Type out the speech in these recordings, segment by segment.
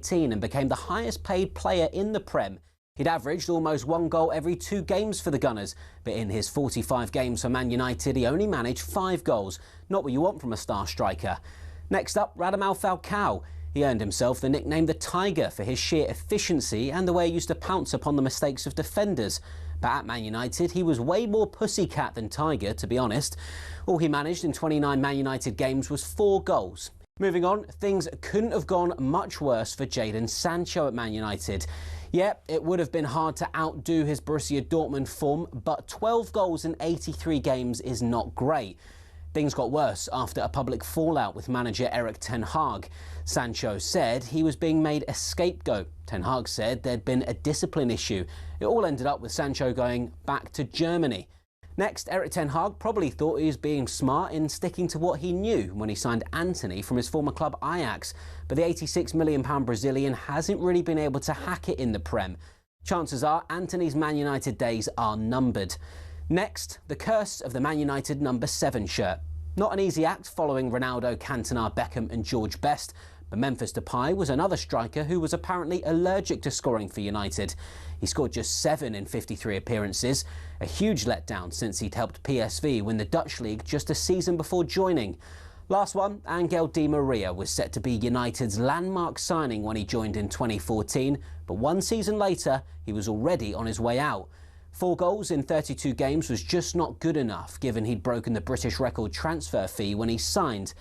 2018 and became the highest paid player in the Prem. He'd averaged almost 1 goal every 2 games for the Gunners, but in his 45 games for Man United, he only managed 5 goals. Not what you want from a star striker. Next up, Radamel Falcao. He earned himself the nickname the Tiger for his sheer efficiency and the way he used to pounce upon the mistakes of defenders. But at Man United, he was way more pussycat than Tiger, to be honest. All he managed in 29 Man United games was 4 goals. Moving on, things couldn't have gone much worse for Jadon Sancho at Man United. Yeah, it would have been hard to outdo his Borussia Dortmund form, but 12 goals in 83 games is not great. Things got worse after a public fallout with manager Erik ten Hag. Sancho said he was being made a scapegoat. Ten Hag said there'd been a discipline issue. It all ended up with Sancho going back to Germany. Next, Erik ten Hag probably thought he was being smart in sticking to what he knew when he signed Antony from his former club Ajax. But the £86 million Brazilian hasn't really been able to hack it in the Prem. Chances are Antony's Man United days are numbered. Next, the curse of the Man United number 7 shirt. Not an easy act following Ronaldo, Cantona, Beckham and George Best, but Memphis Depay was another striker who was apparently allergic to scoring for United. He scored just 7 in 53 appearances, a huge letdown since he'd helped PSV win the Dutch league just a season before joining. Last one, Angel Di Maria was set to be United's landmark signing when he joined in 2014, but 1 season later he was already on his way out. 4 goals in 32 games was just not good enough, given he'd broken the British record transfer fee when he signed.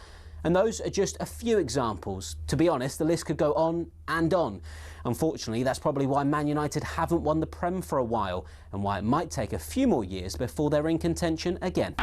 And those are just a few examples. To be honest, the list could go on and on. Unfortunately, that's probably why Man United haven't won the Prem for a while, and why it might take a few more years before they're in contention again.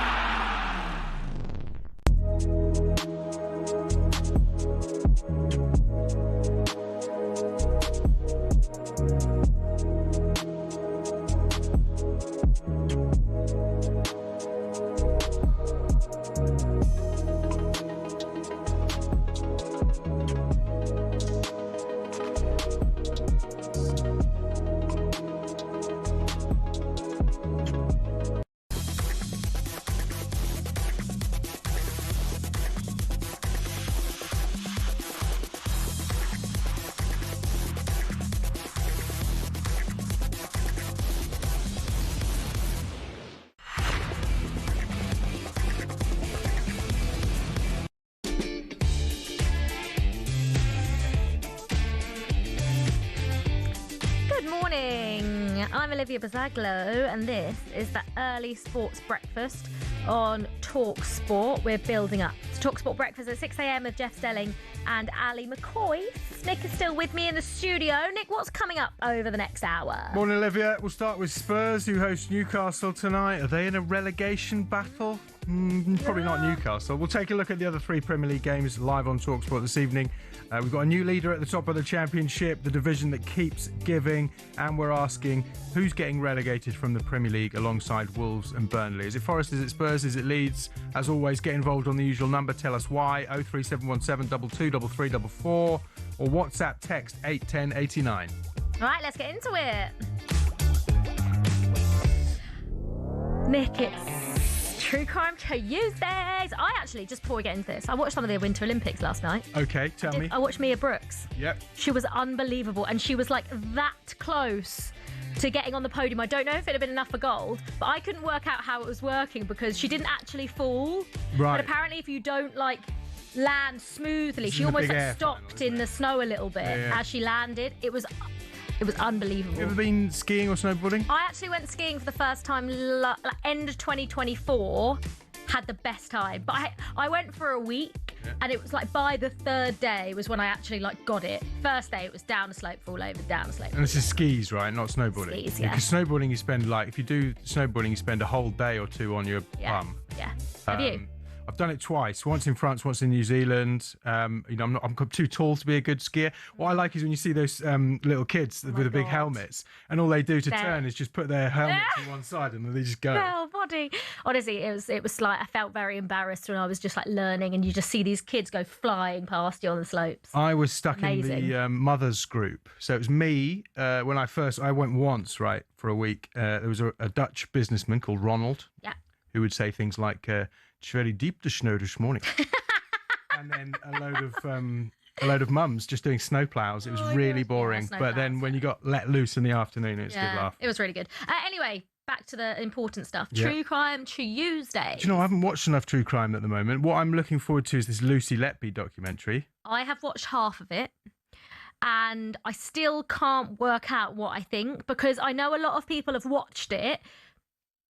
I'm Olivia Buzaglo, and this is the early sports breakfast on TalkSport. We're building up to TalkSport breakfast at 6 a.m. with Jeff Stelling and Ali McCoy. Nick is still with me in the studio. Nick, what's coming up over the next hour? Morning, Olivia. We'll start with Spurs, who host Newcastle tonight. Are they in a relegation battle? Probably not Newcastle. We'll take a look at the other 3 Premier League games live on TalkSport this evening. We've got a new leader at the top of the Championship, the division that keeps giving, and we're asking who's getting relegated from the Premier League alongside Wolves and Burnley. Is it Forest? Is it Spurs? Is it Leeds? As always, get involved on the usual number. Tell us why. 03717 223344 or WhatsApp text 81089. All right, let's get into it. Nick, it's True Crime Tuesdays. I actually, just before we get into this, I watched some of the Winter Olympics last night. Okay, tell me. I watched Mia Brooks. Yep. She was unbelievable, and she was like that close to getting on the podium. I don't know if it had been enough for gold, but I couldn't work out how it was working because she didn't actually fall. Right. But apparently if you don't land smoothly, she almost stopped in the snow a little bit as she landed. It was unbelievable. You ever been skiing or snowboarding? I actually went skiing for the first time end of 2024. Had the best time, but I went for a week, and it was by the 3rd day was when I actually got it. First day it was down a slope, fall over, down a slope. And this is skis, right? Not snowboarding. Skis, yeah. Because snowboarding, you spend if you do snowboarding, you spend a whole day or 2 on your bum. Yeah. Have you? I've done it twice. Once in France, once in New Zealand. I'm too tall to be a good skier. What I like is when you see those little kids with the big helmets, and all they do to turn is just put their helmet to one side, and then they just go. Well, body. Honestly, it was I felt very embarrassed when I was just learning, and you just see these kids go flying past you on the slopes. I was stuck in the mothers group, so it was me when I went once, right, for a week. There was a Dutch businessman called Ronald, who would say things like. It's very deep, the snow this morning. And then a load of a load of mums just doing snowplows. It was really boring. Yeah, but then when you got let loose in the afternoon, it was a good laugh. It was really good. Anyway, back to the important stuff. True Crime Tuesday. Do you know, I haven't watched enough true crime at the moment. What I'm looking forward to is this Lucy Letby documentary. I have watched half of it. And I still can't work out what I think, because I know a lot of people have watched it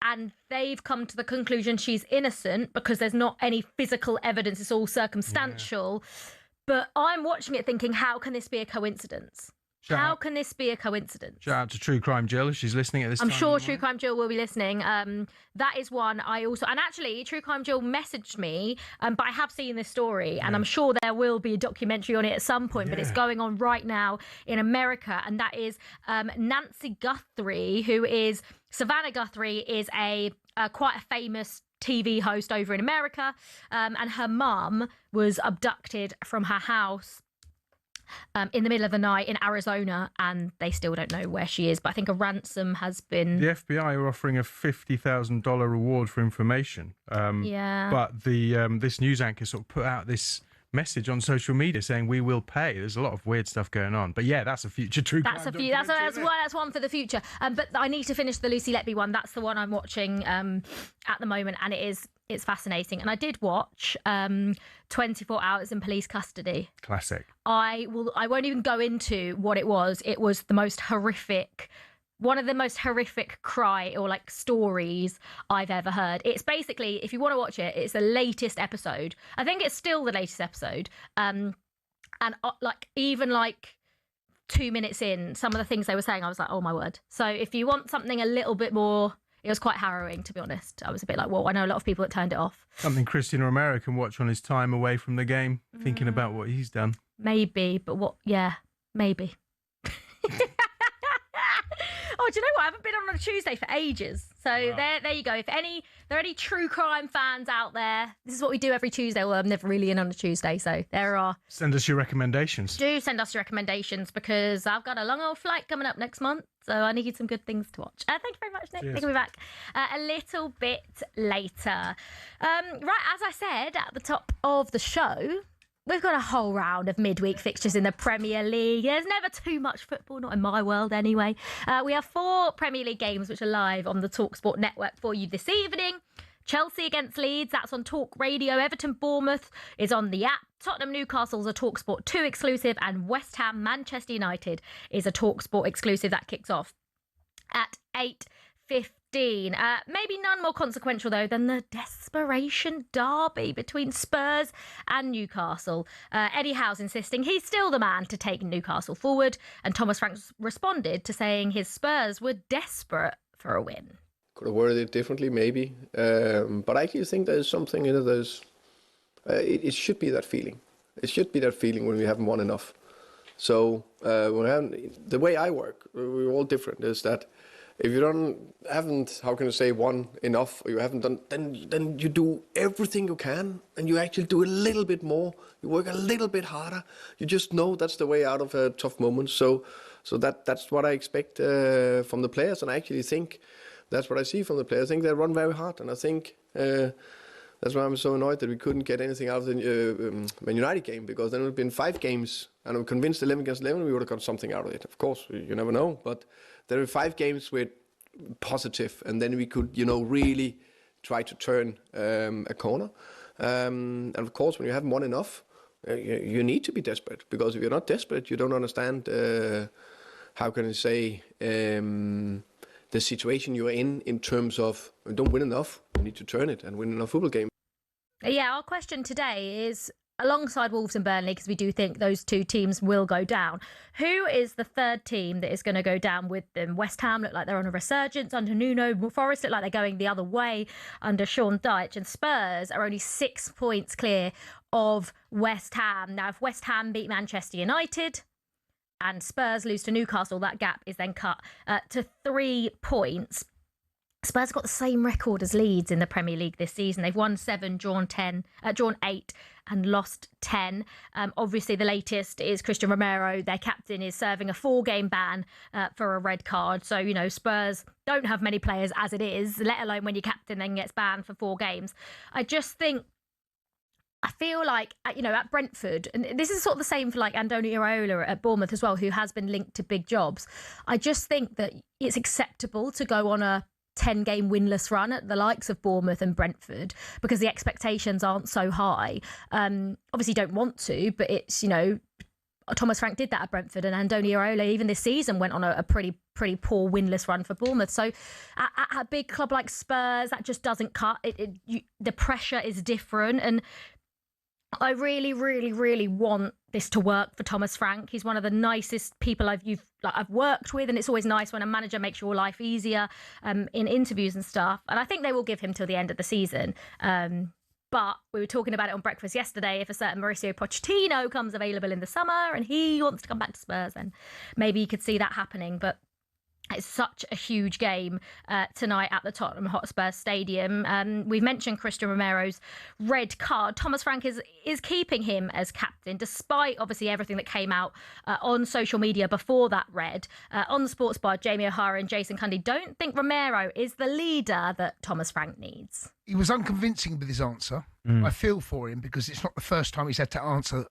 and they've come to the conclusion she's innocent because there's not any physical evidence. It's all circumstantial. Yeah. But I'm watching it thinking, how can this be a coincidence? How can this be a coincidence? Shout out to True Crime Jill if she's listening at this time. I'm sure True Crime Jill will be listening. That is one I also... And actually, True Crime Jill messaged me, but I have seen this story, and I'm sure there will be a documentary on it at some point, but it's going on right now in America, and that is Nancy Guthrie, who is... Savannah Guthrie is a quite a famous TV host over in America, and her mum was abducted from her house in the middle of the night in Arizona, and they still don't know where she is. But I think a ransom has been... The FBI are offering a $50,000 reward for information. But the this news anchor sort of put out this message on social media saying we will pay. There's a lot of weird stuff going on. But yeah, that's a future true crime. That's one for the future. But I need to finish the Lucy Letby one. That's the one I'm watching at the moment, and it's fascinating. And I did watch 24 Hours in Police Custody. Classic. I won't even go into what it was. It was the most horrific, one of the most horrific stories I've ever heard. It's basically, if you want to watch it, it's the latest episode. I think it's still the latest episode. And even 2 minutes in, some of the things they were saying, I was like, oh my word. So if you want something a little bit more... It was quite harrowing, to be honest. I was a bit like, well, I know a lot of people that turned it off. Something Christian Romero can watch on his time away from the game, thinking about what he's done. Maybe, but what? Yeah, maybe. Oh, do you know what? I haven't been on a Tuesday for ages. So there you go. If there are any true crime fans out there, this is what we do every Tuesday. Well, I'm never really in on a Tuesday, so there are. Send us your recommendations. Do send us your recommendations, because I've got a long old flight coming up next month, so I need some good things to watch. Thank you very much, Nick. Thank you. We'll be back a little bit later. Right, as I said at the top of the show, we've got a whole round of midweek fixtures in the Premier League. There's never too much football, not in my world anyway. We have 4 Premier League games which are live on the TalkSport network for you this evening. Chelsea against Leeds, that's on Talk Radio. Everton Bournemouth is on the app. Tottenham Newcastle's a TalkSport 2 exclusive, and West Ham Manchester United is a TalkSport exclusive. That kicks off at 8:15. Maybe none more consequential, though, than the desperation derby between Spurs and Newcastle. Eddie Howe's insisting he's still the man to take Newcastle forward, and Thomas Frank responded to saying his Spurs were desperate for a win. Could have worded it differently, maybe. But I actually think there's something in it. It should be that feeling. It should be that feeling when we haven't won enough. So the way I work, we're all different, is that if you haven't, how can I say, won enough, or you haven't done, then you do everything you can, and you actually do a little bit more. You work a little bit harder. You just know that's the way out of a tough moment. So that's what I expect from the players, and I actually think that's what I see from the players. I think they run very hard, and I think that's why I'm so annoyed that we couldn't get anything out of the Man United game, because then it would have been 5 games, and I'm convinced 11 against 11 we would have got something out of it. Of course, you never know, but there were 5 games with positive, and then we could, really try to turn a corner. And of course, when you haven't won enough, you need to be desperate, because if you're not desperate, you don't understand, how can I say, the situation you're in terms of don't win enough, you need to turn it and win enough football games. Yeah, our question today is, alongside Wolves and Burnley, because we do think those 2 teams will go down, who is the third team that is going to go down with them? West Ham look like they're on a resurgence under Nuno. Forest look like they're going the other way under Sean Dyche. And Spurs are only 6 points clear of West Ham. Now, if West Ham beat Manchester United and Spurs lose to Newcastle, that gap is then cut to 3 points. Spurs got the same record as Leeds in the Premier League this season. They've won 7, drawn 8 and lost 10. Obviously, the latest is Christian Romero. Their captain is serving a 4-game ban for a red card. So, Spurs don't have many players as it is, let alone when your captain then gets banned for 4 games. I just think I feel like, at Brentford, and this is sort of the same for like Andoni Iraola at Bournemouth as well, who has been linked to big jobs. I just think that it's acceptable to go on a 10-game winless run at the likes of Bournemouth and Brentford because the expectations aren't so high. Obviously, you don't want to, but it's, Thomas Frank did that at Brentford, and Andoni Iraola even this season went on a pretty poor winless run for Bournemouth. So at a big club like Spurs, that just doesn't cut. The pressure is different, and I really, really, really want this to work for Thomas Frank. He's one of the nicest people I've worked with, and it's always nice when a manager makes your life easier in interviews and stuff. And I think they will give him till the end of the season. But we were talking about it on breakfast yesterday. If a certain Mauricio Pochettino comes available in the summer and he wants to come back to Spurs, then maybe you could see that happening. But it's such a huge game tonight at the Tottenham Hotspur Stadium. We've mentioned Christian Romero's red card. Thomas Frank is keeping him as captain, despite obviously everything that came out on social media before that red. On the sports bar, Jamie O'Hara and Jason Cundy don't think Romero is the leader that Thomas Frank needs. He was unconvincing with his answer. I feel for him because it's not the first time he's had to answer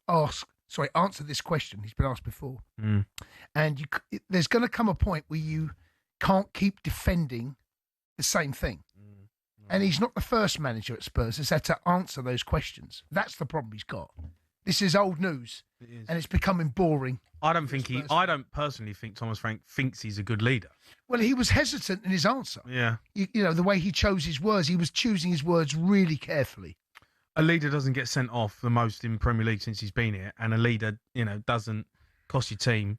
this question. He's been asked before. And there's going to come a point where you can't keep defending the same thing. And he's not the first manager at Spurs that's had to answer those questions. That's the problem he's got. This is old news, and it's becoming boring. I don't personally think Thomas Frank thinks he's a good leader. Well, he was hesitant in his answer. Yeah. The way he chose his words, he was choosing his words really carefully. A leader doesn't get sent off the most in Premier League since he's been here, and a leader, doesn't cost your team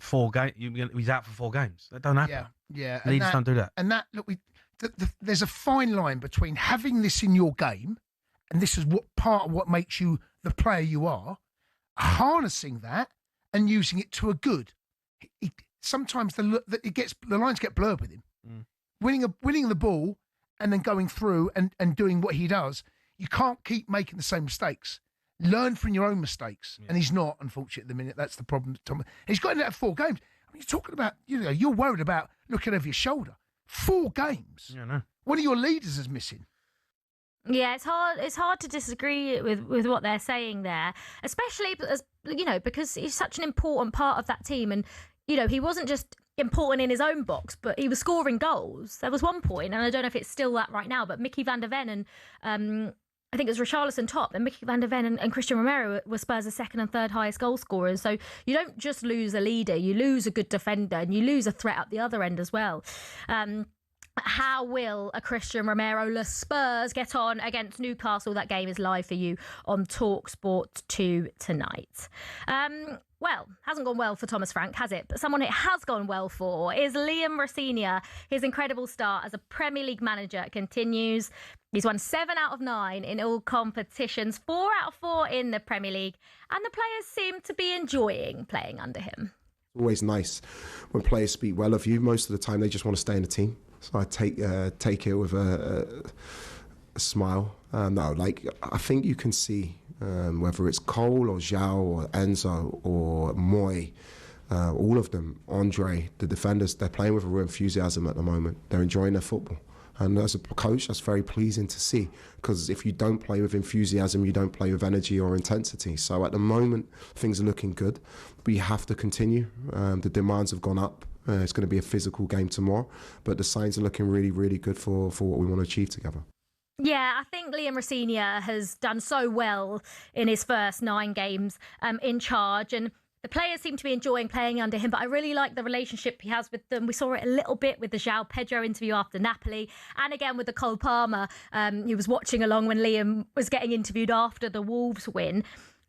4 games. He's out for 4 games. That don't happen. Yeah. Leaders don't do that. And that there's a fine line between having this in your game, and this is part of what makes you the player you are, harnessing that and using it to a good. Sometimes the lines get blurred with him. Winning the ball and then going through and doing what he does. You can't keep making the same mistakes. Learn from your own mistakes. And he's not, unfortunately, at the minute. That's the problem. Tom. He's got into 4 games. I mean, you're talking about, you're worried about looking over your shoulder. 4 games. Yeah, no. One of your leaders is missing. Yeah, it's hard to disagree with what they're saying there, especially because he's such an important part of that team. And, he wasn't just important in his own box, but he was scoring goals. There was one point, and I don't know if it's still that right now, but Mickey van der Ven and I think it was Richarlison top, and Mickey van der Ven and Christian Romero were Spurs' second and third highest goal scorers. So you don't just lose a leader, you lose a good defender, and you lose a threat at the other end as well. How will a Christian Romero-less Spurs get on against Newcastle? That game is live for you on TalkSport 2 tonight. Well, hasn't gone well for Thomas Frank, has it? But someone it has gone well for is Liam Rosenior. His incredible start as a Premier League manager continues. He's won 7 out of 9 in all competitions, 4 out of 4 in the Premier League, and the players seem to be enjoying playing under him. Always nice when players speak well of you. Most of the time, they just want to stay in the team. So I take it with a smile. I think you can see whether it's Cole or Zhao or Enzo or Moy, all of them, Andre, the defenders, they're playing with a real enthusiasm at the moment. They're enjoying their football. And as a coach, that's very pleasing to see, because if you don't play with enthusiasm, you don't play with energy or intensity. So at the moment, things are looking good. We have to continue. The demands have gone up. It's going to be a physical game tomorrow, but the signs are looking really, really good for what we want to achieve together. Yeah, I think Liam Rosenior has done so well in his first 9 games in charge, and the players seem to be enjoying playing under him, but I really like the relationship he has with them. We saw it a little bit with the João Pedro interview after Napoli, and again with the Cole Palmer. He was watching along when Liam was getting interviewed after the Wolves win.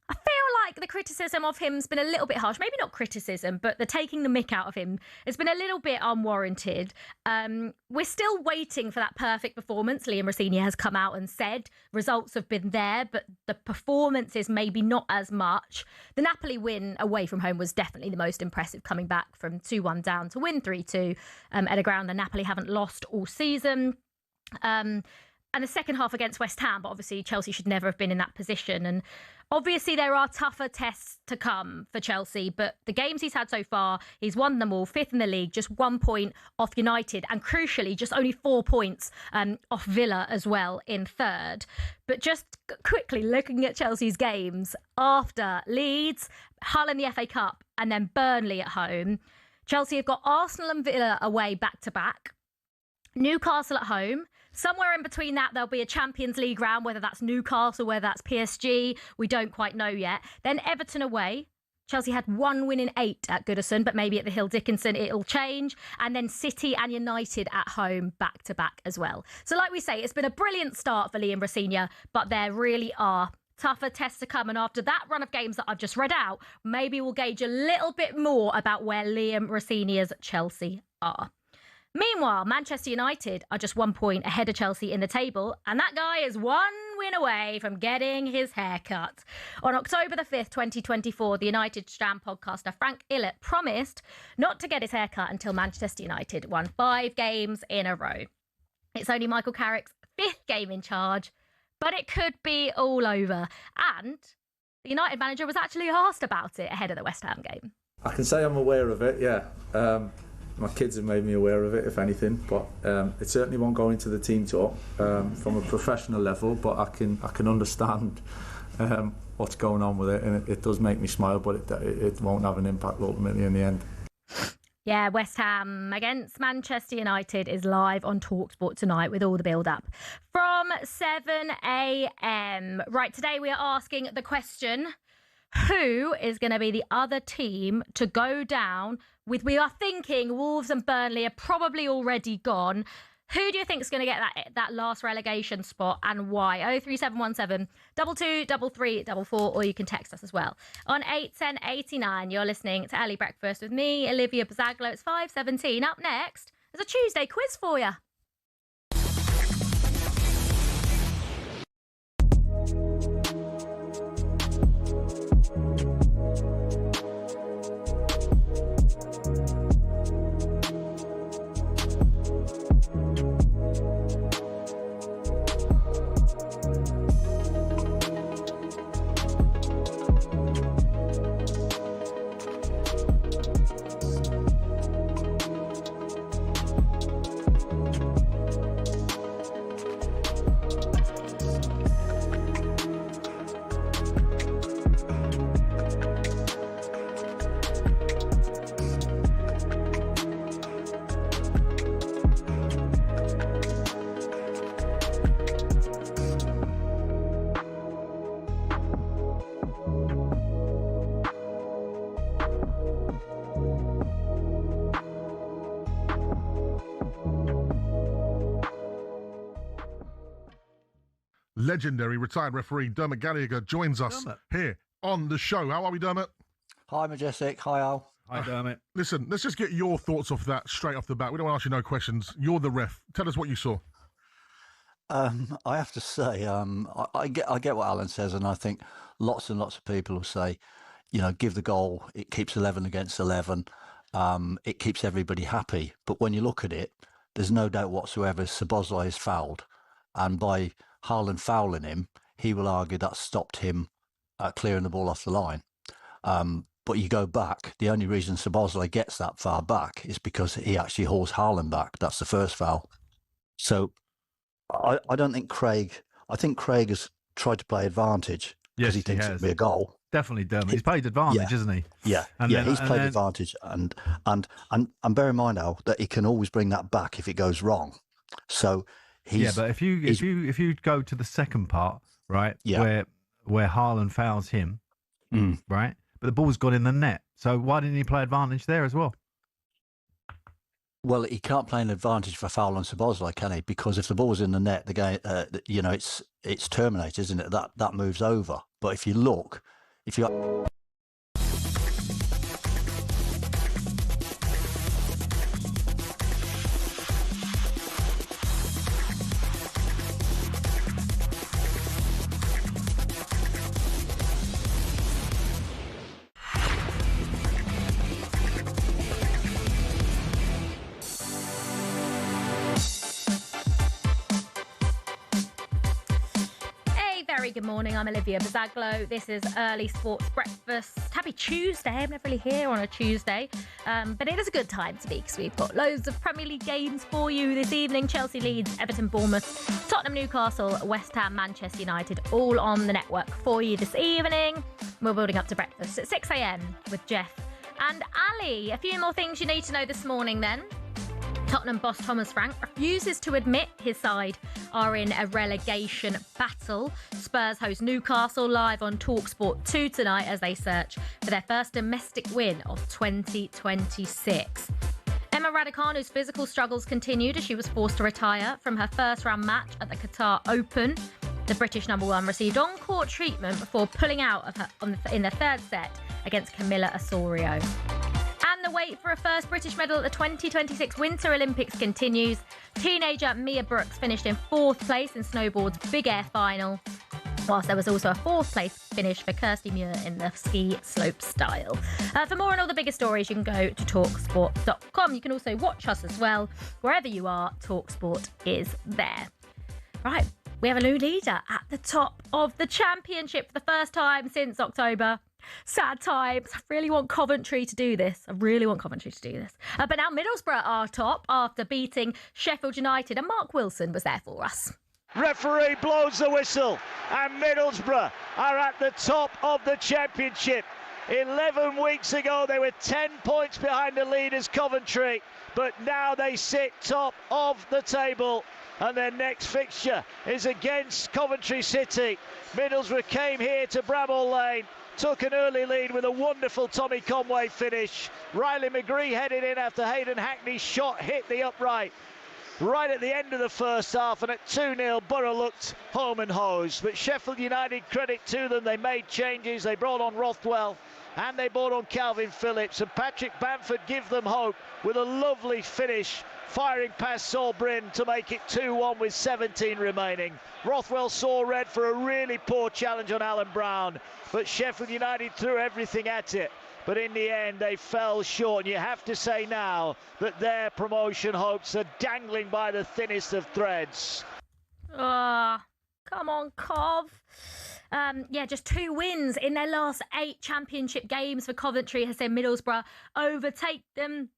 I feel like the criticism of him has been a little bit harsh. Maybe not criticism, but the taking the mick out of him has been a little bit unwarranted. We're still waiting for that perfect performance. Liam Rosenior has come out and said results have been there, but the performances maybe not as much. The Napoli win away from home was definitely the most impressive, coming back from 2-1 down to win 3-2 at a ground that Napoli haven't lost all season. And the second half against West Ham, but obviously Chelsea should never have been in that position. And Obviously, there are tougher tests to come for Chelsea, but the games he's had so far, he's won them all, 5th in the league, just 1 point off United, and crucially, just only 4 points off Villa as well in 3rd. But just quickly looking at Chelsea's games after Leeds, Hull in the FA Cup, and then Burnley at home, Chelsea have got Arsenal and Villa away back-to-back, Newcastle at home. Somewhere in between that, there'll be a Champions League round, whether that's Newcastle, whether that's PSG. We don't quite know yet. Then Everton away. Chelsea had 1 win in 8 at Goodison, but maybe at the Hill Dickinson it'll change. And then City and United at home back-to-back as well. So like we say, it's been a brilliant start for Liam Rosenior, but there really are tougher tests to come. And after that run of games that I've just read out, maybe we'll gauge a little bit more about where Liam Rosenior's Chelsea are. Meanwhile, Manchester United are just 1 point ahead of Chelsea in the table, and that guy is 1 win away from getting his hair cut. On October the 5th, 2024, the United Stand podcaster Frank Illett promised not to get his hair cut until Manchester United won 5 games in a row. It's only Michael Carrick's 5th game in charge, but it could be all over. And the United manager was actually asked about it ahead of the West Ham game. I can say I'm aware of it, yeah. My kids have made me aware of it, if anything, but it certainly won't go into the team talk from a professional level, but I can understand what's going on with it, and it does make me smile, but it won't have an impact ultimately in the end. Yeah, West Ham against Manchester United is live on TalkSport tonight with all the build-up from 7 a.m. Right, today we are asking the question, who is going to be the other team to go down with? We are thinking Wolves and Burnley are probably already gone. Who do you think is going to get that last relegation spot, and why? 03717 223344, or you can text us as well on 81089. You're listening to Early Breakfast with me, Olivia Buzaglo. It's 5:17. Up next, there's a Tuesday quiz for you. Legendary retired referee Dermot Gallagher joins us here on the show. How are we, Dermot? Hi, Majestic. Hi, Al. Hi, Dermot. Listen, let's just get your thoughts off that straight off the bat. We don't want to ask you no questions. You're the ref. Tell us what you saw. I have to say, I get what Alan says, and I think lots and lots of people will say, you know, give the goal. It keeps 11 against 11. It keeps everybody happy. But when you look at it, there's no doubt whatsoever Szoboszlai is fouled, and by Haaland fouling him, he will argue that stopped him clearing the ball off the line. But you go back, the only reason Szoboszlai gets that far back is because he actually hauls Haaland back. That's the first foul. So I don't think I think Craig has tried to play advantage because he thinks it'll be a goal. Definitely, Dermot. He's played advantage, isn't he? Yeah, he's played advantage, and bear in mind, Al, that he can always bring that back if it goes wrong. So but if you go to the second part, right, where Haaland fouls him, right, but the ball's gone in the net. So why didn't he play advantage there as well? Well, he can't play an advantage for foul on Szoboszlai, can he? Because if the ball's in the net, the game, it's terminated, isn't it? That moves over. But if you look, good morning. I'm Olivia Buzaglo. This is Early Sports Breakfast. Happy Tuesday. I'm never really here on a Tuesday, but it is a good time to be because we've got loads of Premier League games for you this evening. Chelsea, Leeds, Everton, Bournemouth, Tottenham, Newcastle, West Ham, Manchester United, all on the network for you this evening. We're building up to breakfast at 6 a.m. with Jeff and Ali. A few more things you need to know this morning then. Tottenham boss Thomas Frank refuses to admit his side are in a relegation battle. Spurs host Newcastle live on TalkSport 2 tonight as they search for their first domestic win of 2026. Emma Raducanu's physical struggles continued as she was forced to retire from her first-round match at the Qatar Open. The British number one received on-court treatment before pulling out of her in the third set against Camilla Osorio. And the wait for a first British medal at the 2026 Winter Olympics continues. Teenager Mia Brooks finished in fourth place in snowboard's big air final, whilst there was also a fourth place finish for Kirsty Muir in the ski slope style. For more on all the bigger stories, you can go to talksport.com. You can also watch us as well. Wherever you are, TalkSport is there. Right, we have a new leader at the top of the championship for the first time since October. Sad times. I really want Coventry to do this. But now Middlesbrough are top after beating Sheffield United, and Mark Wilson was there for us. Referee blows the whistle and Middlesbrough are at the top of the championship. 11 weeks ago they were 10 points behind the leaders Coventry, but now they sit top of the table and their next fixture is against Coventry City. Middlesbrough came here to Bramall Lane, took an early lead with a wonderful Tommy Conway finish. Riley McGree headed in after Hayden Hackney's shot hit the upright right at the end of the first half, and at 2-0 Borough looked home and hosed. But Sheffield United, credit to them, they made changes. They brought on Rothwell and they brought on Calvin Phillips, and Patrick Bamford give them hope with a lovely finish, firing past Saul Bryn to make it 2-1 with 17 remaining. Rothwell saw red for a really poor challenge on Alan Brown, but Sheffield United threw everything at it. But in the end, they fell short. And you have to say now that their promotion hopes are dangling by the thinnest of threads. Come on, Cov. Just 2 wins in their last 8 championship games for Coventry has seen Middlesbrough overtake them.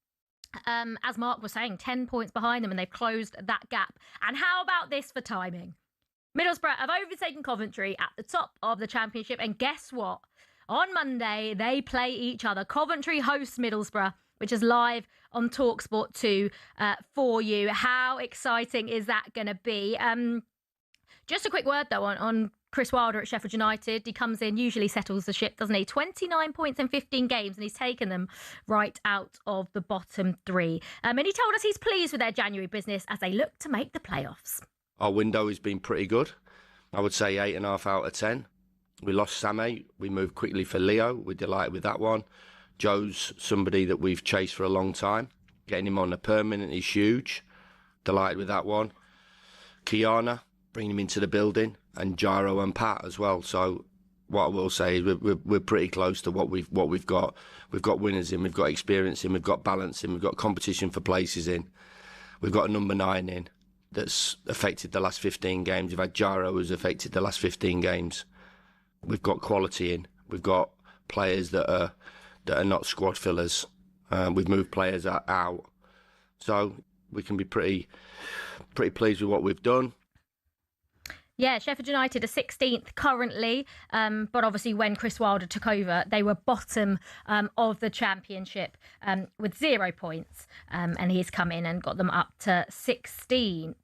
As Mark was saying, 10 points behind them, and they've closed that gap. And how about this for timing? Middlesbrough have overtaken Coventry at the top of the championship, and guess what? On Monday, they play each other. Coventry hosts Middlesbrough, which is live on TalkSport 2 for you. How exciting is that going to be? Just a quick word, though, on Chris Wilder at Sheffield United. He comes in, usually settles the ship, doesn't he? 29 points in 15 games, and he's taken them right out of the bottom 3. And he told us he's pleased with their January business as they look to make the playoffs. Our window has been pretty good. I would say 8.5 out of 10. We lost Samé. We moved quickly for Leo. We're delighted with that one. Joe's somebody that we've chased for a long time. Getting him on a permanent is huge. Delighted with that one. Kiana, bringing him into the building, and Gyro and Pat as well. So what I will say is we're pretty close to what we've got. We've got winners in, we've got experience in, we've got balance in, we've got competition for places in. We've got a number 9 in that's affected the last 15 games. We've had Gyro who's affected the last 15 games. We've got quality in. We've got players that are not squad fillers. We've moved players out. So we can be pretty pleased with what we've done. Yeah, Sheffield United are 16th currently, but obviously when Chris Wilder took over, they were bottom of the championship with 0 points, and he's come in and got them up to 16th.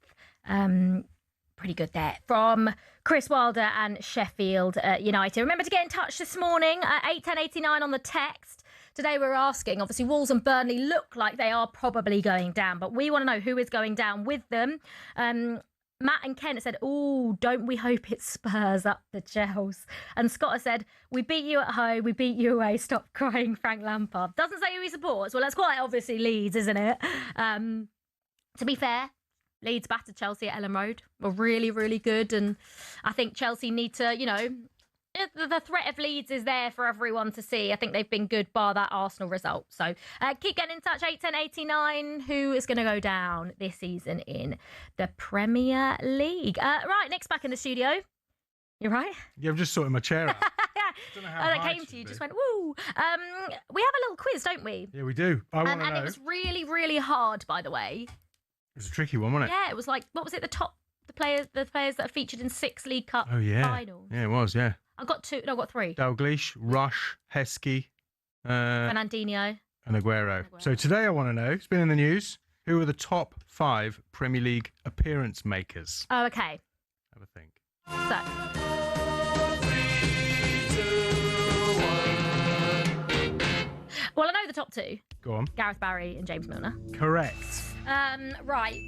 Pretty good there from Chris Wilder and Sheffield United. Remember to get in touch this morning at 81089 on the text. Today we're asking, obviously Wolves and Burnley look like they are probably going down, but we want to know who is going down with them. Matt and Kent said, "Oh, don't we hope it's Spurs up the Chels?" And Scott has said, "We beat you at home, we beat you away. Stop crying, Frank Lampard." Doesn't say who he supports. Well, that's quite obviously Leeds, isn't it? To be fair, Leeds battered Chelsea at Ellen Road. Were really, really good. And I think Chelsea need to, the threat of Leeds is there for everyone to see. I think they've been good bar that Arsenal result. So keep getting in touch, 81089. Who is going to go down this season in the Premier League? Right, Nick's back in the studio. You're right. Yeah, I'm just sorting my chair out. And I came to you, just went, woo. We have a little quiz, don't we? Yeah, we do. I want to know. And it was really, really hard, by the way. It was a tricky one, wasn't it? Yeah, it was like, what was it? The players that are featured in 6 League Cup finals. Yeah, it was. Yeah. I got 3. Dalglish, Rush, Heskey, Fernandinho, and Aguero. So today I want to know. It's been in the news. Who are the top 5 Premier League appearance makers? Oh, okay. Have a think. So. Well, I know the top 2. Go on. Gareth Barry and James Milner. Correct. Right.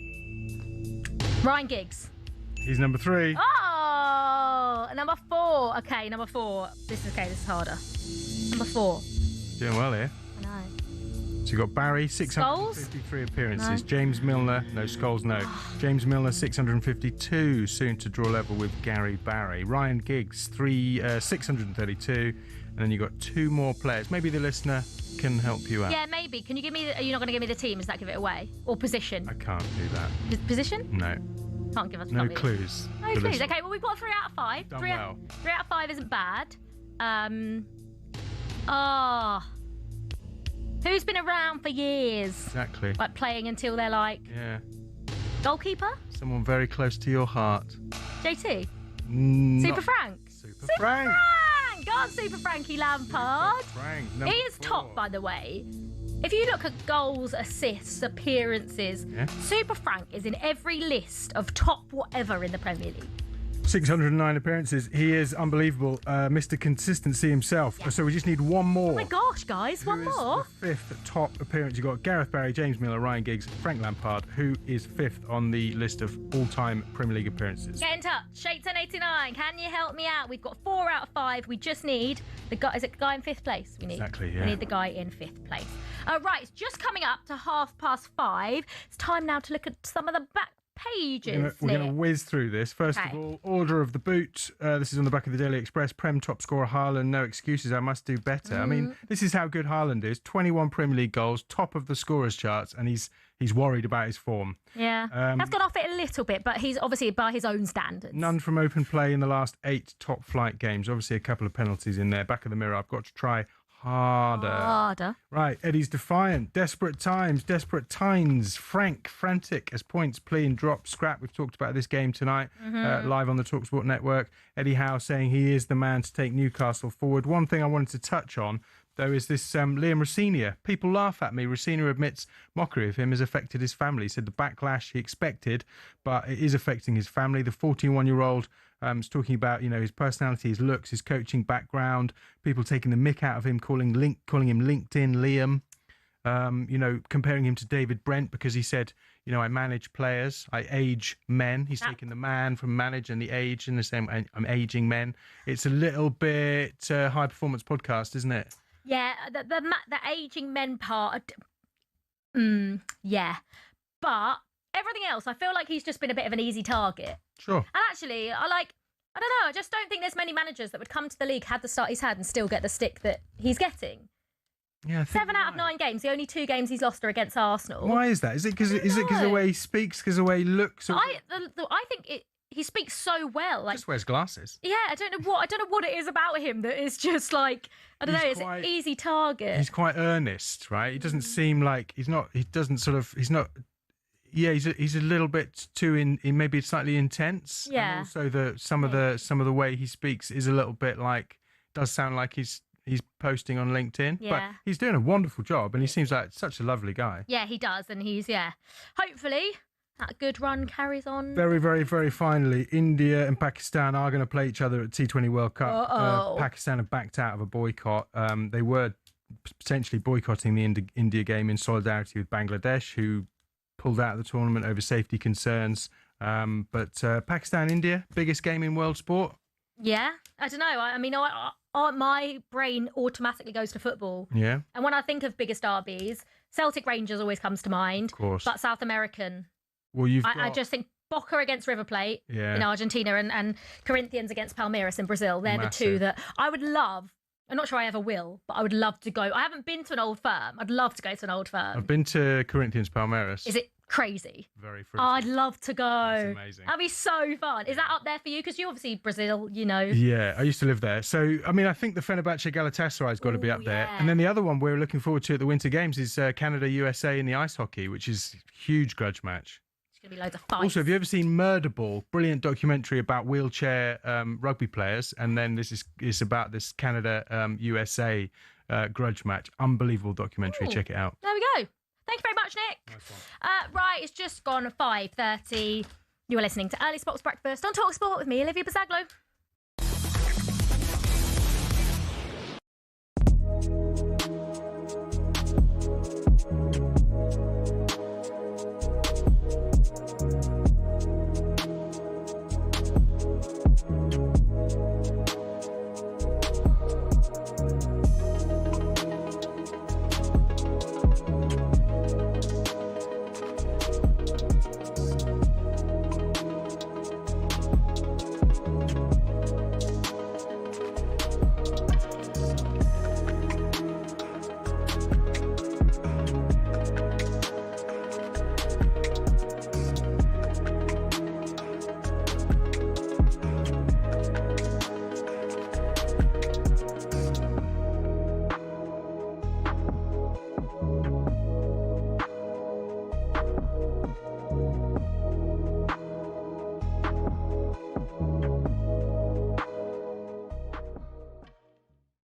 Ryan Giggs. He's number 3. Oh, number 4. Okay, number 4. This is harder. Number 4. Doing well here. I know. So you've got Barry, 653 appearances. No. James Milner, no. Scholes, no. James Milner, 652, soon to draw level with Gary Barry. Ryan Giggs, 632. And then you've got 2 more players. Maybe the listener can help you out. Yeah, maybe. Can you give me... Are you not going to give me the team? Does that give it away? Or position? I can't do that. Position? No. Can't give us no clues. No clues. Okay, well, we've got 3 out of 5. Done 3 well. 3 out of 5 isn't bad. Who's been around for years? Exactly. Like playing until they're like... Yeah. Goalkeeper? Someone very close to your heart. JT? Super Frank? Super Frank! Go on, Super Frankie Lampard. Super Frank. He is top, by the way. If you look at goals, assists, appearances, Super Frank is in every list of top whatever in the Premier League. 609 appearances. He is unbelievable. Mr. Consistency himself. Yeah. So we just need one more. Oh my gosh, guys, one more. The 5th top appearance. You've got Gareth Barry, James Milner, Ryan Giggs, Frank Lampard, who is 5th on the list of all-time Premier League appearances. Get in touch. Shake1089. Can you help me out? We've got 4 out of 5. We just need the guy. Is it the guy in 5th place? We need. Exactly, yeah. We need the guy in 5th place. Right, it's just coming up to 5:30. It's time now to look at some of the back pages. We're going to whiz through this. First of all, order of the boot. This is on the back of the Daily Express. Prem top scorer Haaland, no excuses. I must do better. I mean, this is how good Haaland is. 21 Premier League goals, top of the scorers charts, and he's worried about his form. Yeah, that's gone off it a little bit, but he's obviously by his own standards. None from open play in the last 8 top flight games. Obviously, a couple of penalties in there. Back of the mirror, I've got to try harder. Right, Eddie's defiant. Desperate times, frantic as points plea and drop scrap. We've talked about this game tonight, live on the TalkSport network. Eddie Howe saying he is the man to take Newcastle forward. One thing I wanted to touch on, though, is this Liam Rosenior. People laugh at me. Rosenior admits mockery of him has affected his family. He said the backlash he expected, but it is affecting his family. The 41-year-old is talking about, his personality, his looks, his coaching background, people taking the mick out of him, calling him LinkedIn Liam, comparing him to David Brent because he said, I manage players, I age men. He's taking the man from manage and the age and the same, I'm aging men. It's a little bit high performance podcast, isn't it? Yeah, the aging men part, yeah. But everything else, I feel like he's just been a bit of an easy target. Sure. And actually, I don't know, I just don't think there's many managers that would come to the league, had the start he's had, and still get the stick that he's getting. Yeah, 7 out of 9 games. The only 2 games he's lost are against Arsenal. Why is that? Is it because of the way he speaks, because of the way he looks? Or... I think he speaks so well. Like, just wears glasses. Yeah, I don't know what it is about him that is just like, I don't know. It's an easy target. He's quite earnest, right? He doesn't seem like he's not. Yeah, he's a little bit too maybe slightly intense. Yeah. And also some of the way he speaks is a little bit like, does sound like he's posting on LinkedIn. Yeah. But he's doing a wonderful job, and he seems like such a lovely guy. Yeah, he does, and he's hopefully that good run carries on. Very, very, very finally, India and Pakistan are going to play each other at T20 World Cup. Pakistan have backed out of a boycott. They were potentially boycotting the India game in solidarity with Bangladesh, who pulled out of the tournament over safety concerns. But Pakistan-India, biggest game in world sport. Yeah, I don't know. I mean, my brain automatically goes to football. Yeah. And when I think of biggest derbies, Celtic Rangers always comes to mind. Of course. But South American. Well, I just think Boca against River Plate in Argentina and Corinthians against Palmeiras in Brazil. They're the 2 that I would love. I'm not sure I ever will, but I would love to go. I haven't been to an old firm. I'd love to go to an old firm. I've been to Corinthians Palmeiras. Is it crazy. Very fruity. I'd love to go. That's amazing. That'd be so fun. Is that up there for you? Because you obviously Brazil, you know. Yeah, I used to live there. So, I mean, I think the Fenerbahce Galatasaray's got to be up there. And then the other one we're looking forward to at the Winter Games is Canada-USA in the ice hockey, which is a huge grudge match. It's going to be loads of fights. Also, have you ever seen Murder Ball? Brilliant documentary about wheelchair rugby players. And then this is about this Canada-USA grudge match. Unbelievable documentary. Check it out. There we go. Thank you very much, Nick. Nice one. Right, it's just gone 5:30. You are listening to Early Sports Breakfast on TalkSport with me, Olivia Buzaglo.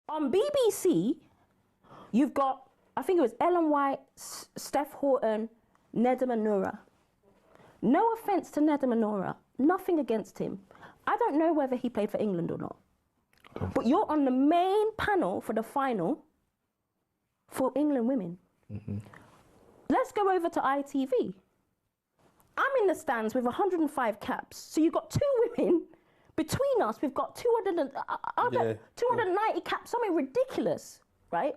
On BBC, you've got, I think it was Ellen White, Steph Horton, Nedum Anura. No offence to Nedum Anura, nothing against him. I don't know whether he played for England or not. But you're on the main panel for the final for England women. Let's go over to ITV. I'm in the stands with 105 caps. So you've got two women. Between us, we've got 290 caps, something ridiculous, right?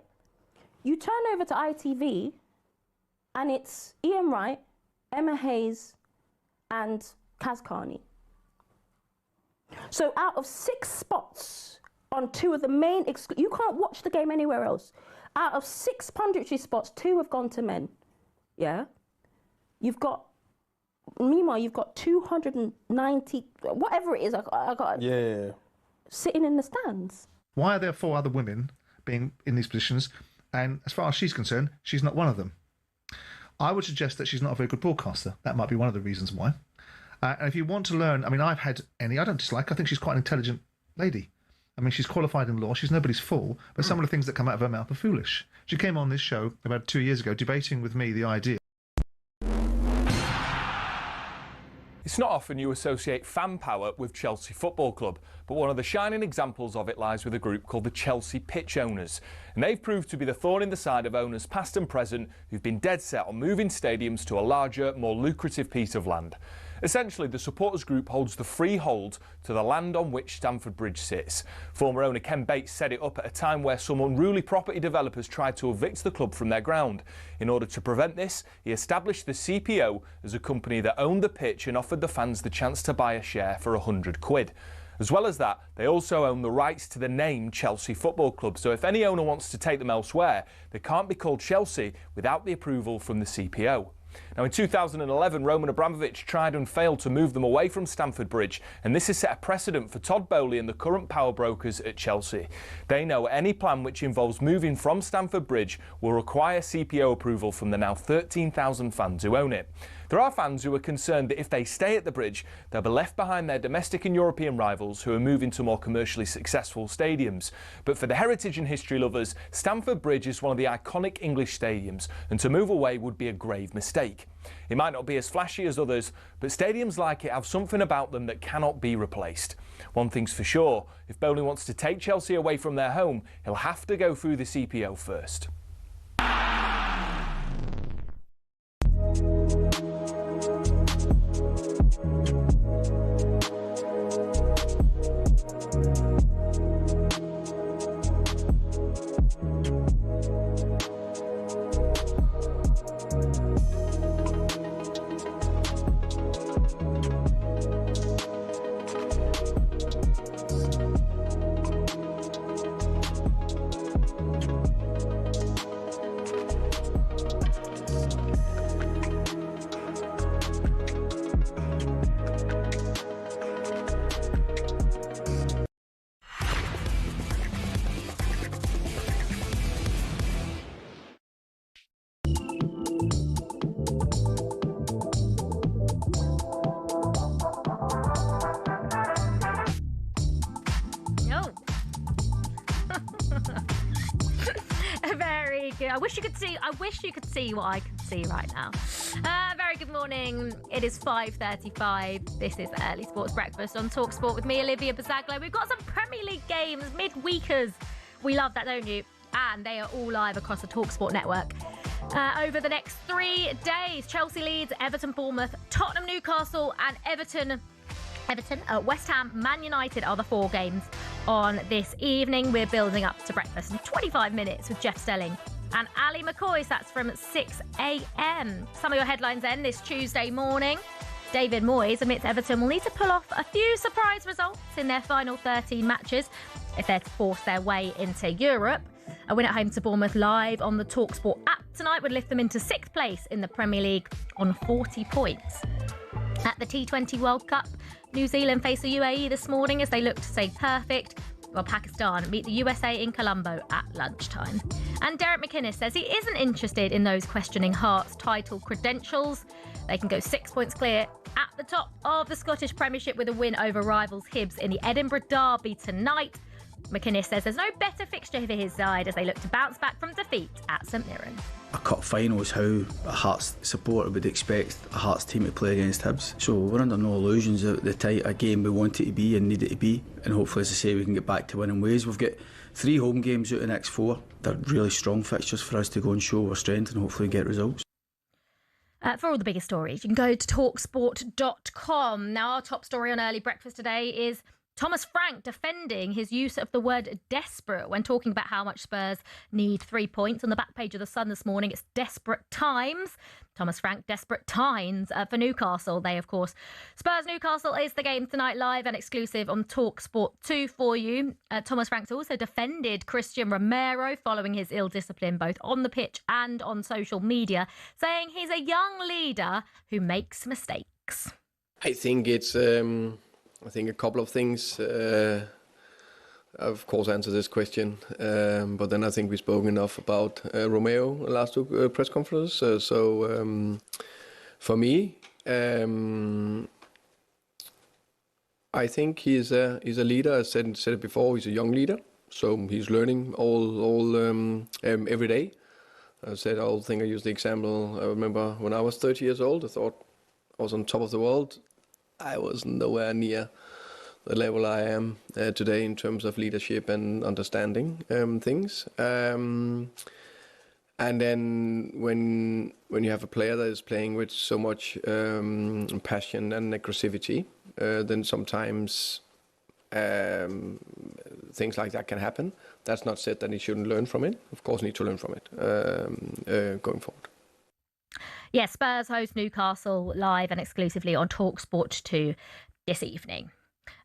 You turn over to ITV, and it's Ian Wright, Emma Hayes, and Kaz Carney. So out of 6 spots on 2 of the main, you can't watch the game anywhere else. Out of 6 punditry spots, 2 have gone to men, yeah? Meanwhile, you've got 290, whatever it is, I got sitting in the stands. Why are there 4 other women being in these positions? And as far as she's concerned, she's not one of them. I would suggest that she's not a very good broadcaster. That might be one of the reasons why. And if you want to learn, I mean, I've had Annie, I don't dislike, I think she's quite an intelligent lady. I mean, she's qualified in law, she's nobody's fool, but some of the things that come out of her mouth are foolish. She came on this show about 2 years ago debating with me the idea. It's not often you associate fan power with Chelsea Football Club, but one of the shining examples of it lies with a group called the Chelsea Pitch Owners. And they've proved to be the thorn in the side of owners past and present who've been dead set on moving stadiums to a larger, more lucrative piece of land. Essentially, the supporters group holds the freehold to the land on which Stamford Bridge sits. Former owner Ken Bates set it up at a time where some unruly property developers tried to evict the club from their ground. In order to prevent this, he established the CPO as a company that owned the pitch and offered the fans the chance to buy a share for £100. As well as that, they also own the rights to the name Chelsea Football Club, so if any owner wants to take them elsewhere, they can't be called Chelsea without the approval from the CPO. Now, in 2011, Roman Abramovich tried and failed to move them away from Stamford Bridge, and this has set a precedent for Todd Bowley and the current power brokers at Chelsea. They know any plan which involves moving from Stamford Bridge will require CPO approval from the now 13,000 fans who own it. There are fans who are concerned that if they stay at the bridge, they'll be left behind their domestic and European rivals who are moving to more commercially successful stadiums. But for the heritage and history lovers, Stamford Bridge is one of the iconic English stadiums, and to move away would be a grave mistake. It might not be as flashy as others, but stadiums like it have something about them that cannot be replaced. One thing's for sure, if Bowley wants to take Chelsea away from their home, he'll have to go through the CPO first. good. I wish you could see what I can see right now. Very good morning. It is 5:35. This is Early Sports Breakfast on TalkSport with me, Olivia Buzaglo. We've got some Premier League games, midweekers. We love that, don't you? And they are all live across the TalkSport network. Over the next 3 days, Chelsea Leeds, Everton Bournemouth, Tottenham Newcastle and Everton, West Ham, Man United are the 4 games on this evening. We're building up to breakfast in 25 minutes with Jeff Stelling and Ali McCoy. That's from 6 a.m. Some of your headlines then this Tuesday morning. David Moyes admits Everton will need to pull off a few surprise results in their final 13 matches if they're to force their way into Europe. A win at home to Bournemouth live on the TalkSport app tonight would lift them into 6th place in the Premier League on 40 points. At the T20 World Cup, New Zealand face the UAE this morning as they look to stay perfect, while Pakistan meet the USA in Colombo at lunchtime. And Derek McInnes says he isn't interested in those questioning Hearts' title credentials. They can go 6 points clear at the top of the Scottish Premiership with a win over rivals Hibs in the Edinburgh Derby tonight. McInnes says there's no better fixture for his side as they look to bounce back from defeat at St Mirren. A cup final is how a Hearts supporter would expect a Hearts team to play against Hibs. So we're under no illusions that the type of game we want it to be and need it to be. And hopefully, as I say, we can get back to winning ways. We've got 3 home games out of the next 4. They're really strong fixtures for us to go and show our strength and hopefully get results. For all the biggest stories, you can go to talksport.com. Now, our top story on early breakfast today is Thomas Frank defending his use of the word desperate when talking about how much Spurs need 3 points. On the back page of The Sun this morning, it's desperate times. Thomas Frank, desperate times for Newcastle. They, of course, Spurs-Newcastle is the game tonight, live and exclusive on TalkSport 2 for you. Thomas Frank's also defended Christian Romero following his ill discipline both on the pitch and on social media, saying he's a young leader who makes mistakes. I think it's... I think a couple of things, of course, answer this question. But then I think we've spoken enough about Romero last 2 press conferences. So for me, I think he's a leader. I said it before. He's a young leader, so he's learning all every day. I said I used the example. I remember when I was 30 years old, I thought I was on top of the world. I was nowhere near the level I am today in terms of leadership and understanding things. And then when you have a player that is playing with so much passion and aggressivity, then sometimes things like that can happen. That's not said that he shouldn't learn from it. Of course, need to learn from it going forward. Yes, Spurs host Newcastle live and exclusively on TalkSport 2 this evening.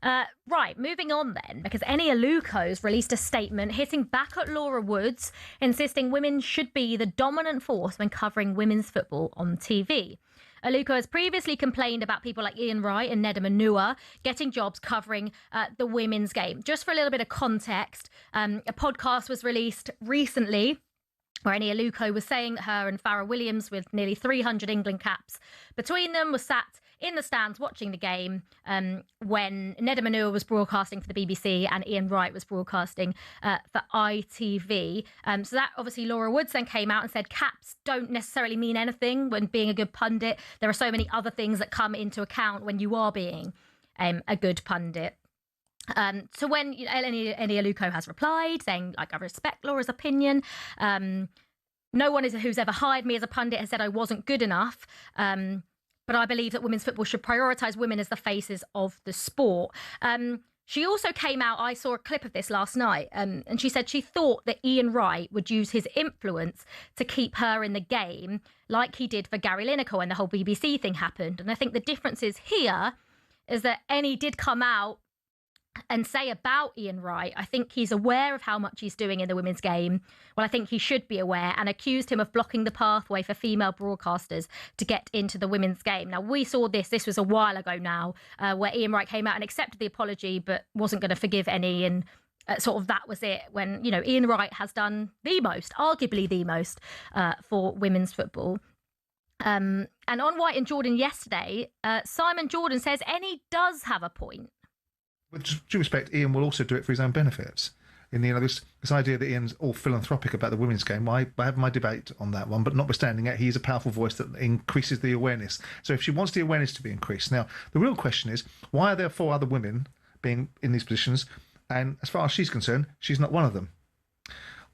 Right, moving on then, because Aluko's released a statement hitting back at Laura Woods, insisting women should be the dominant force when covering women's football on TV. Aluko has previously complained about people like Ian Wright and Neda Manua getting jobs covering the women's game. Just for a little bit of context, a podcast was released recently where Aluko was saying that her and Farrah Williams, with nearly 300 England caps between them, was sat in the stands watching the game when Neda Manua was broadcasting for the BBC and Ian Wright was broadcasting for ITV. So that obviously Laura Woods then came out and said caps don't necessarily mean anything when being a good pundit. There are so many other things that come into account when you are being a good pundit. So when Aluko has replied saying, like, I respect Laura's opinion. No one who's ever hired me as a pundit has said I wasn't good enough. But I believe that women's football should prioritise women as the faces of the sport. She also came out, I saw a clip of this last night, and she said she thought that Ian Wright would use his influence to keep her in the game like he did for Gary Lineker when the whole BBC thing happened. And I think the difference is here is that Eni did come out and say about Ian Wright, I think he's aware of how much he's doing in the women's game. Well, I think he should be aware, and accused him of blocking the pathway for female broadcasters to get into the women's game. Now, we saw this was a while ago now, where Ian Wright came out and accepted the apology, but wasn't going to forgive Eni, and sort of that was it, when, you know, Ian Wright has done the most, arguably the most, for women's football. And on White and Jordan yesterday, Simon Jordan says Eni does have a point. With due respect, Ian will also do it for his own benefits. in this idea that Ian's all philanthropic about the women's game. I have my debate on that one, but notwithstanding it, he's a powerful voice that increases the awareness. So if she wants the awareness to be increased, now the real question is, why are there 4 other women being in these positions? And as far as she's concerned, she's not one of them.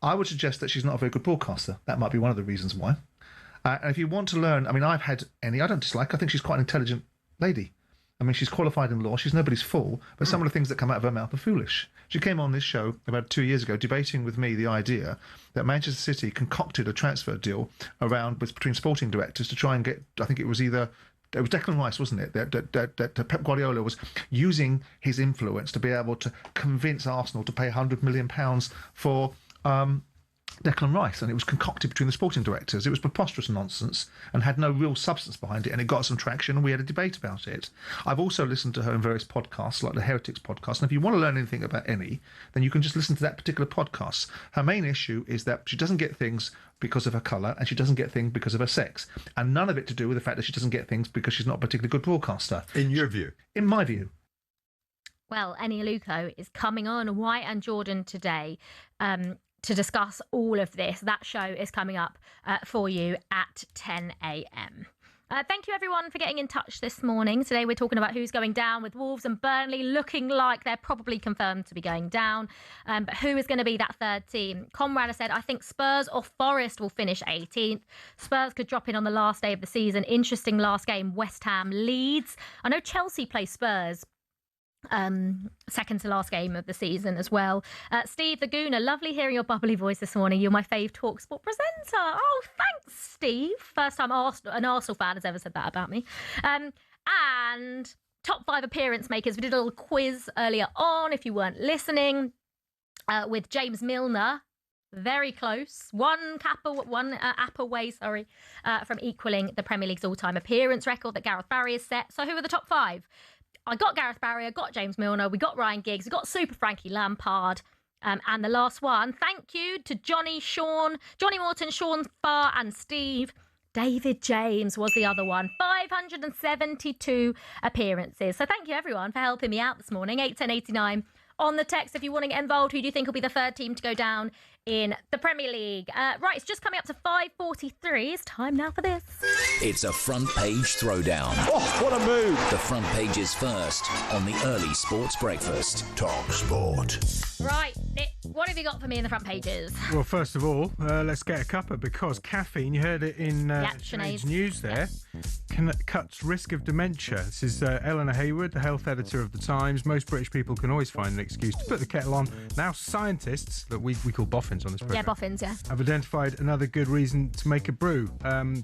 I would suggest that she's not a very good broadcaster. That might be one of the reasons why. And if you want to learn, I've had Annie, I don't dislike, I think she's quite an intelligent lady. She's qualified in law, she's nobody's fool, but some of the things that come out of her mouth are foolish. She came on this show about 2 years ago debating with me the idea that Manchester City concocted a transfer deal between sporting directors to try and get, I think it was Declan Rice, wasn't it? That Pep Guardiola was using his influence to be able to convince Arsenal to pay £100 million for Declan Rice, and it was concocted between the sporting directors. It was preposterous nonsense and had no real substance behind it, and it got some traction and we had a debate about it. I've also listened to her in various podcasts, like the Heretics podcast, and if you want to learn anything about Annie, then you can just listen to that particular podcast. Her main issue is that she doesn't get things because of her colour, and she doesn't get things because of her sex, and none of it to do with the fact that she doesn't get things because she's not a particularly good broadcaster. In your view? In my view. Well, Annie Aluko is coming on White and Jordan today to discuss all of this. That show is coming up for you at 10 a.m. Thank you, everyone, for getting in touch this morning. Today we're talking about who's going down, with Wolves and Burnley looking like they're probably confirmed to be going down. But who is going to be that third team? Conrad has said, I think Spurs or Forest will finish 18th. Spurs could drop in on the last day of the season. Interesting last game, West Ham Leeds. I know Chelsea play Spurs second to last game of the season as well. Steve the Gooner, lovely hearing your bubbly voice this morning. You're my fave TalkSport presenter. Oh, thanks, Steve. First time an Arsenal fan has ever said that about me. And top 5 appearance makers. We did a little quiz earlier on, if you weren't listening, with James Milner. Very close. One app away, from equaling the Premier League's all-time appearance record that Gareth Barry has set. So who are the top 5? I got Gareth Barry, I got James Milner, we got Ryan Giggs, we got Super Frankie Lampard, and the last one, thank you to Johnny Morton, Sean Farr and Steve. David James was the other one. 572 appearances. So thank you, everyone, for helping me out this morning. 81089 on the text if you want to get involved. Who do you think will be the third team to go down in the Premier League? Right, it's just coming up to 5:43. It's time now for this. It's a front page throwdown. Oh, what a move. The front page is first on the early sports breakfast. TalkSport. Right, Nick, what have you got for me in the front pages? Well, first of all, let's get a cuppa, because caffeine, you heard it in Sinead's news there, cuts risk of dementia. This is Eleanor Hayward, the health editor of The Times. Most British people can always find an excuse to put the kettle on. Now scientists, that we call boffins on this program, boffins, have identified another good reason to make a brew.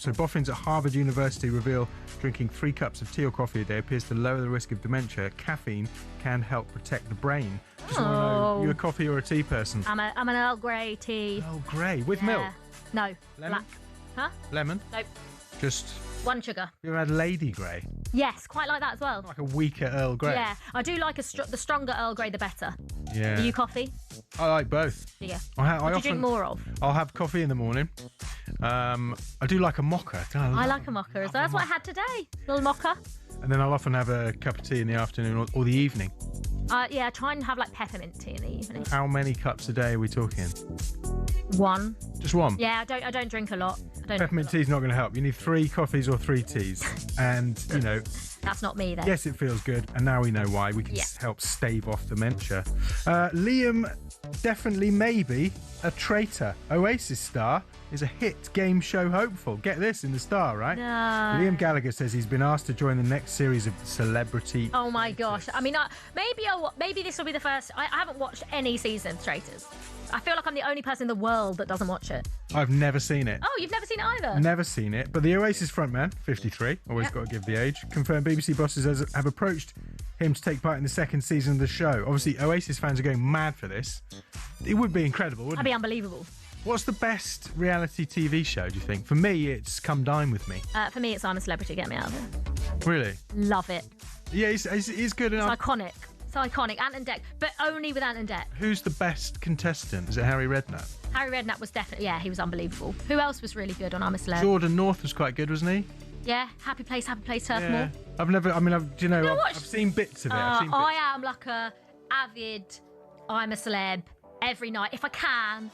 So boffins at Harvard University reveal drinking 3 cups of tea or coffee a day appears to lower the risk of dementia. Caffeine can help protect the brain. Just want to know, you a coffee or a tea person? I'm an Earl Grey tea. Earl Grey with milk? No. Lemon? Black. Huh? Lemon? Nope. Just 1 sugar. You ever had Lady Grey? Yes, quite like that as well. Like a weaker Earl Grey? Yeah, I do like the stronger Earl Grey, the better. Yeah. Are you coffee? I like both. Yeah. What do you drink more of? I'll have coffee in the morning. I do like a mocha. I like a mocha as well. That's what I had today. Little mocha. And then I'll often have a cup of tea in the afternoon or the evening. Yeah, try and have like peppermint tea in the evening. How many cups a day are we talking? 1. Just 1? Yeah, I don't drink a lot. Peppermint tea's not going to help. You need 3 coffees or 3 teas. And, that's not me then. Yes, it feels good. And now we know why. We can help stave off dementia. Liam, definitely maybe a traitor. Oasis star is a hit game show hopeful. Get this in the Star, right? No. Liam Gallagher says he's been asked to join the next series of Celebrity. Oh my gosh. I mean, maybe this will be the first. I haven't watched any season of Traitors. I feel like I'm the only person in the world that doesn't watch it. I've never seen it. Oh, you've never seen it either? Never seen it. But the Oasis frontman, 53, always got to give the age, confirmed BBC bosses have approached him to take part in the second season of the show. Obviously, Oasis fans are going mad for this. It would be incredible, wouldn't it? That'd be unbelievable. What's the best reality TV show, do you think? For me, it's Come Dine With Me. For me, it's I'm a Celebrity, Get Me Out of Here. Really? Love it. Yeah, he's good enough. It's iconic. It's iconic. Ant and Dec, but only with Ant and Dec. Who's the best contestant? Is it Harry Redknapp? Harry Redknapp was definitely, he was unbelievable. Who else was really good on I'm a Celeb? Jordan North was quite good, wasn't he? Yeah, Happy Place, Turf Moor. I've seen bits of it. I am like a avid I'm a Celeb every night. If I can,